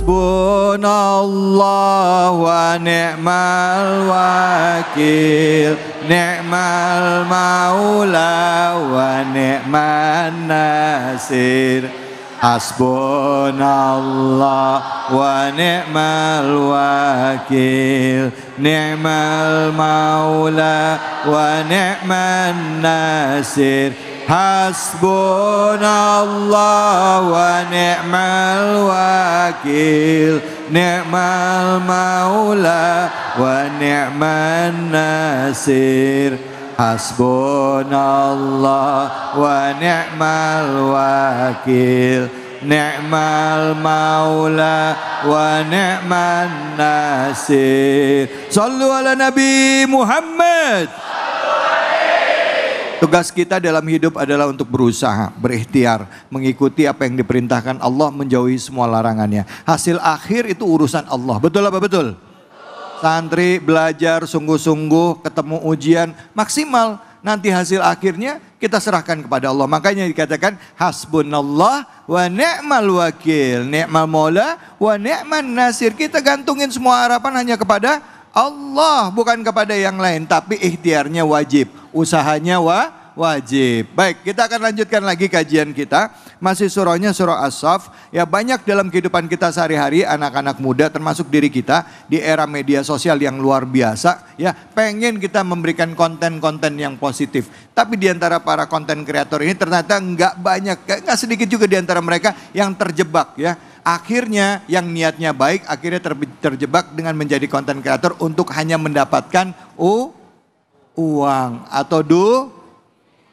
Hasbunallah wa ni'mal wakil, ni'mal maula wa ni'man nasir. Hasbunallah wa ni'mal wakil, ni'mal maula wa ni'man nasir. Hasbunallah wa ni'mal wakil, ni'mal maula wa ni'man nasir. Hasbunallah wa ni'mal wakil, ni'mal maula wa ni'man nasir. Sallu ala Nabi Muhammad. Tugas kita dalam hidup adalah untuk berusaha, berikhtiar, mengikuti apa yang diperintahkan Allah, menjauhi semua larangannya. Hasil akhir itu urusan Allah. Betul apa betul? Santri belajar sungguh-sungguh, ketemu ujian maksimal, nanti hasil akhirnya kita serahkan kepada Allah. Makanya dikatakan hasbunallah wa ni'mal wakil, ni'mal maula wa ni'man nasir. Kita gantungin semua harapan hanya kepada Allah, bukan kepada yang lain. Tapi ikhtiarnya wajib, usahanya wajib. Baik, kita akan lanjutkan lagi kajian kita. Masih surahnya surah As-Saff. Ya, banyak dalam kehidupan kita sehari-hari, anak-anak muda termasuk diri kita di era media sosial yang luar biasa, ya, pengen kita memberikan konten-konten yang positif. Tapi di antara para konten kreator ini ternyata nggak sedikit juga di antara mereka yang terjebak, ya. Akhirnya yang niatnya baik akhirnya terjebak dengan menjadi konten kreator untuk hanya mendapatkan uang atau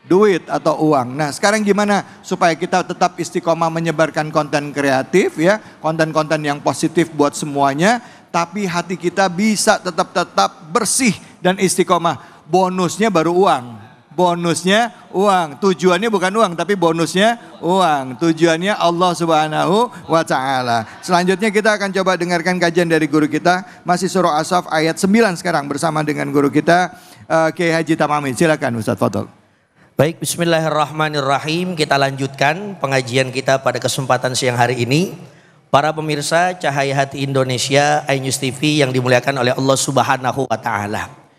duit atau uang. Nah, sekarang gimana supaya kita tetap istiqomah menyebarkan konten kreatif, ya, konten-konten yang positif buat semuanya, tapi hati kita bisa tetap bersih dan istiqomah. Bonusnya baru uang. Bonusnya uang. Tujuannya bukan uang, tapi bonusnya uang. Tujuannya Allah Subhanahu wa Ta'ala. Selanjutnya kita akan coba dengarkan kajian dari guru kita. Masih surah As-Saff ayat 9 sekarang bersama dengan guru kita Kiai Haji Tamamin. Silakan Ustaz Fadl. Baik, bismillahirrahmanirrahim. Kita lanjutkan pengajian kita pada kesempatan siang hari ini. Para pemirsa Cahaya Hati Indonesia, iNews TV yang dimuliakan oleh Allah Subhanahu wa Ta'ala.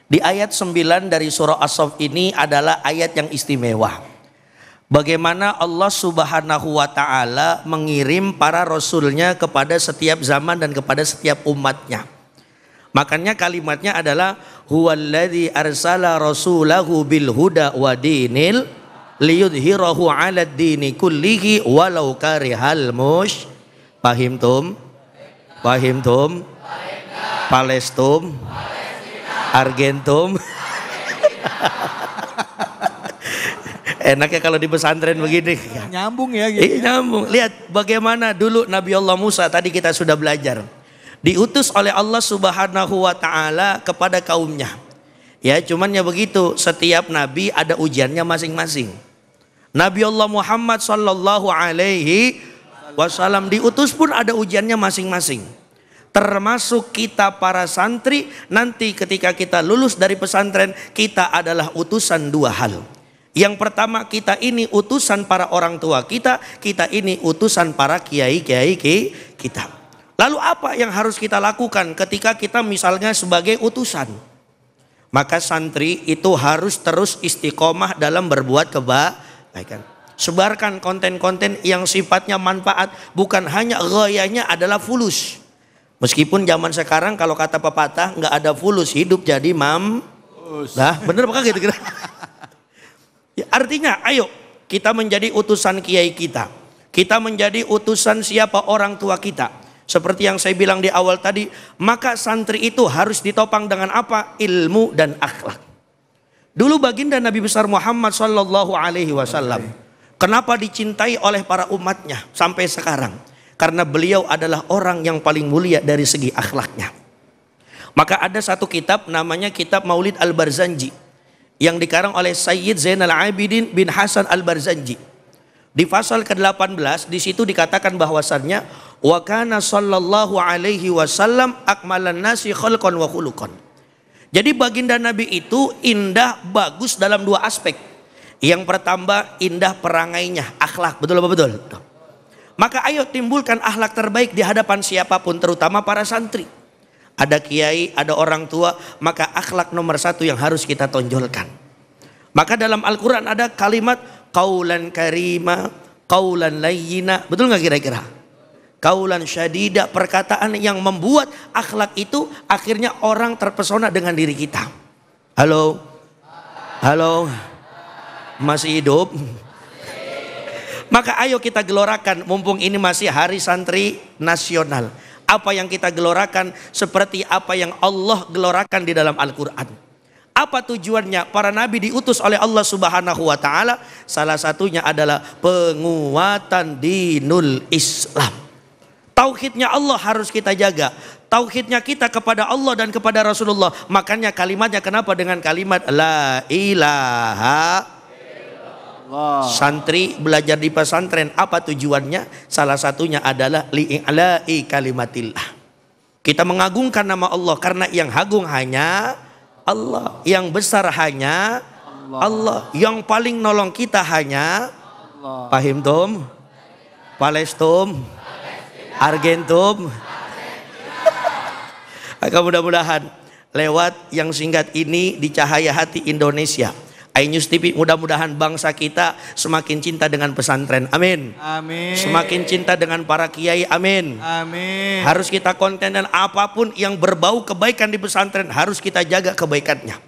Di ayat 9 dari surah As-Saff ini adalah ayat yang istimewa. Bagaimana Allah Subhanahu wa Ta'ala mengirim para rasulnya kepada setiap zaman dan kepada setiap umatnya. Makanya kalimatnya adalah huwallazi arsala rasulahu bil huda wa dinil liyudhhirahu 'alad dini kullihi walau karihal Fahimtum? Palestum? Argentum? Enaknya kalau di pesantren begini. Nyambung ya gitu. Nyambung. Lihat bagaimana dulu Nabi Allah Musa, tadi kita sudah belajar. Diutus oleh Allah Subhanahu wa Ta'ala kepada kaumnya. Ya, cuman ya begitu, setiap nabi ada ujiannya masing-masing. Nabi Allah Muhammad sallallahu alaihi wasallam diutus pun ada ujiannya masing-masing. Termasuk kita para santri, nanti ketika kita lulus dari pesantren, kita adalah utusan dua hal. Yang pertama, kita ini utusan para orang tua kita ini utusan para kiai-kiai kita. Lalu apa yang harus kita lakukan ketika kita misalnya sebagai utusan? Maka santri itu harus terus istiqomah dalam berbuat kebaikan. Sebarkan konten-konten yang sifatnya manfaat, bukan hanya gayanya adalah fulus. Meskipun zaman sekarang kalau kata pepatah nggak ada fulus, hidup jadi Nah, bener apa gitu kira? Ya, artinya ayo kita menjadi utusan kiai kita. Kita menjadi utusan siapa orang tua kita. Seperti yang saya bilang di awal tadi, maka santri itu harus ditopang dengan apa? Ilmu dan akhlak. Dulu baginda Nabi besar Muhammad sallallahu alaihi wasallam, kenapa dicintai oleh para umatnya sampai sekarang? Karena beliau adalah orang yang paling mulia dari segi akhlaknya. Maka ada satu kitab namanya kitab Maulid Al-Barzanji yang dikarang oleh Sayyid Zainal Abidin bin Hasan Al-Barzanji. Di pasal ke-18 di situ dikatakan bahwasannya wa kana sallallahu alaihi wasallam akmalan nasi khalqan wa khuluqan. Jadi baginda Nabi itu indah bagus dalam dua aspek. Yang pertama indah perangainya, akhlak, betul apa betul? Maka ayo timbulkan akhlak terbaik di hadapan siapapun, terutama para santri. Ada kiai, ada orang tua, maka akhlak nomor satu yang harus kita tonjolkan. Maka dalam Al-Quran ada kalimat qaulan karima, qaulan layyina. Betul nggak kira-kira? Qaulan syadida, perkataan yang membuat akhlak itu akhirnya orang terpesona dengan diri kita. Halo? Halo? Masih hidup? Maka ayo kita gelorakan, mumpung ini masih hari santri nasional. Apa yang kita gelorakan seperti apa yang Allah gelorakan di dalam Al-Quran. Apa tujuannya? Para nabi diutus oleh Allah Subhanahu wa taala, salah satunya adalah penguatan dinul Islam. Tauhidnya Allah harus kita jaga. Tauhidnya kita kepada Allah dan kepada Rasulullah. Makanya kalimatnya kenapa dengan kalimat la ilaha illallah. Santri belajar di pesantren, apa tujuannya? Salah satunya adalah li'i'la'i kalimatillah. Kita mengagungkan nama Allah karena yang agung hanya Allah, yang besar hanya Allah, yang paling nolong kita hanya Allah. Pahim tum? Palestum? Argentum? Maka mudah-mudahan lewat yang singkat ini di Cahaya Hati Indonesia, iNews TV, mudah-mudahan bangsa kita semakin cinta dengan pesantren. Amin. Amin. Semakin cinta dengan para kiai. Amin. Amin. Harus kita konten dan apapun yang berbau kebaikan di pesantren harus kita jaga kebaikannya.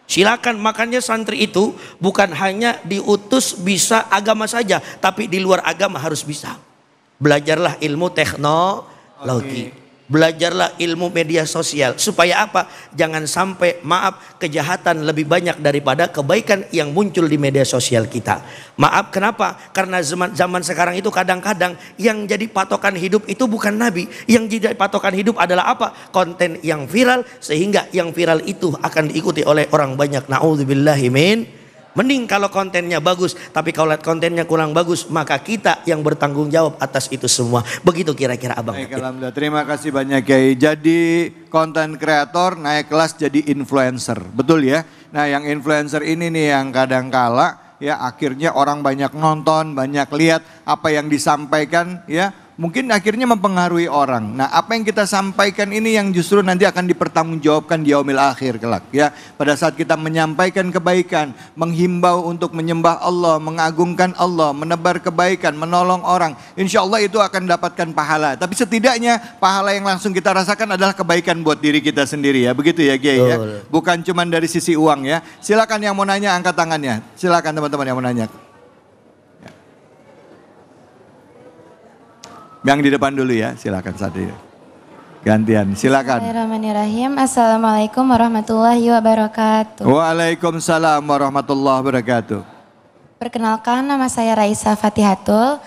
Silakan, makanya santri itu bukan hanya diutus bisa agama saja, tapi di luar agama harus bisa. Belajarlah ilmu teknologi. Belajarlah ilmu media sosial. Supaya apa? Jangan sampai, maaf, kejahatan lebih banyak daripada kebaikan yang muncul di media sosial kita. Maaf, kenapa? Karena zaman sekarang itu kadang-kadang yang jadi patokan hidup itu bukan nabi. Yang jadi patokan hidup adalah apa? Konten yang viral, sehingga yang viral itu akan diikuti oleh orang banyak. Na'udzubillahi min. Mending kalau kontennya bagus, tapi kalau kontennya kurang bagus, maka kita yang bertanggung jawab atas itu semua. Begitu kira-kira Abang. Baik, alhamdulillah. Terima kasih banyak Kiai. Jadi konten kreator naik kelas jadi influencer, betul ya? Nah, yang influencer ini nih yang kadang kala ya akhirnya orang banyak nonton, banyak lihat apa yang disampaikan ya. Mungkin akhirnya mempengaruhi orang. Nah, apa yang kita sampaikan ini yang justru nanti akan dipertanggungjawabkan di yaumil akhir kelak ya. Pada saat kita menyampaikan kebaikan, menghimbau untuk menyembah Allah, mengagungkan Allah, menebar kebaikan, menolong orang, insya Allah itu akan dapatkan pahala. Tapi setidaknya pahala yang langsung kita rasakan adalah kebaikan buat diri kita sendiri ya. Begitu ya Kiai ya. Bukan cuma dari sisi uang ya. Silakan yang mau nanya angkat tangannya. Silakan teman-teman yang mau nanya. Yang di depan dulu ya, silakan Sadri. Gantian, silakan. Bismillahirrahmanirrahim. Assalamualaikum warahmatullahi wabarakatuh. Waalaikumsalam warahmatullahi wabarakatuh. Perkenalkan, nama saya Raisa Fatihatul.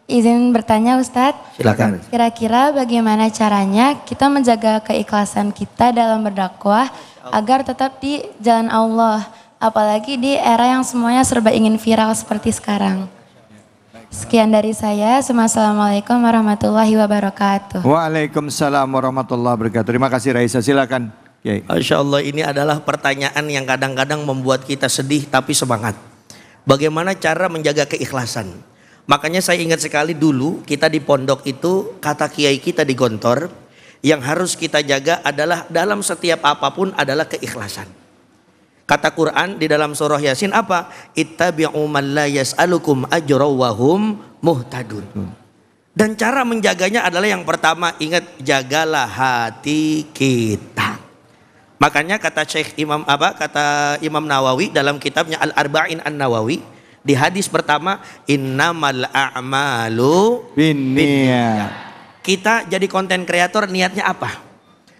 Izin bertanya Ustadz. Silakan. Kira-kira bagaimana caranya kita menjaga keikhlasan kita dalam berdakwah agar tetap di jalan Allah, apalagi di era yang semuanya serba ingin viral seperti sekarang. Sekian dari saya. Assalamualaikum warahmatullahi wabarakatuh. Waalaikumsalam warahmatullahi wabarakatuh. Terima kasih Raisa, silakan. Masya Allah, ini adalah pertanyaan yang kadang-kadang membuat kita sedih tapi semangat. Bagaimana cara menjaga keikhlasan? Makanya saya ingat sekali dulu kita di pondok itu, kata kiai kita di Gontor, yang harus kita jaga adalah dalam setiap apapun adalah keikhlasan. Kata Quran di dalam surah Yasin apa? Ittabi'u man la yas'alukum ajra wa hum muhtadun. Dan cara menjaganya adalah yang pertama, ingat, jagalah hati kita. Makanya kata Imam Nawawi dalam kitabnya Al-Arba'in An-Nawawi, di hadis pertama, innamal a'malu binniyat. Kita jadi konten kreator niatnya apa?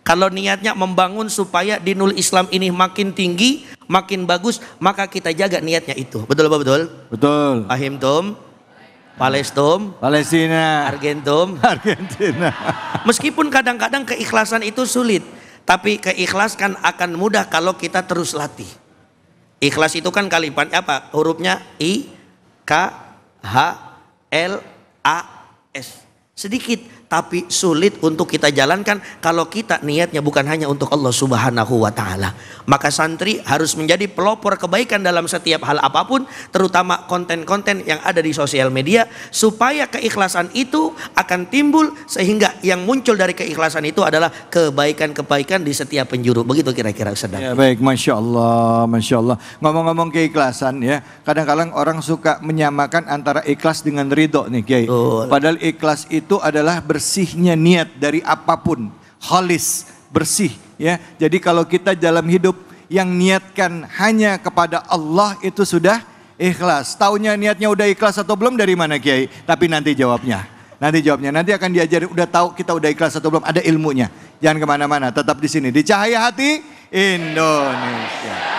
Kalau niatnya membangun supaya dinul Islam ini makin tinggi, makin bagus, maka kita jaga niatnya itu. Betul apa betul? Betul. Pahim tum? Palestum? Palestina. Argentum? Argentina. Meskipun kadang-kadang keikhlasan itu sulit, tapi keikhlaskan akan mudah kalau kita terus latih. Ikhlas itu kan kalimatnya apa? Hurufnya I, K, H, L, A, S. Sedikit, tapi sulit untuk kita jalankan kalau kita niatnya bukan hanya untuk Allah Subhanahu wa taala. Maka santri harus menjadi pelopor kebaikan dalam setiap hal apapun, terutama konten-konten yang ada di sosial media, supaya keikhlasan itu akan timbul, sehingga yang muncul dari keikhlasan itu adalah kebaikan-kebaikan di setiap penjuru. Begitu kira-kira Ustaz. Ya, baik, Masya Allah, Masya Allah. Ngomong-ngomong keikhlasan ya, kadang-kadang orang suka menyamakan antara ikhlas dengan ridho nih Kiai. Padahal ikhlas itu adalah bersihnya niat dari apapun, khalis, bersih ya. Jadi kalau kita dalam hidup yang niatkan hanya kepada Allah itu sudah ikhlas. Taunya niatnya udah ikhlas atau belum dari mana Kiai? Tapi nanti jawabnya. Nanti akan diajarin, udah tahu kita udah ikhlas atau belum, ada ilmunya. Jangan kemana-mana, tetap di sini di Cahaya Hati Indonesia.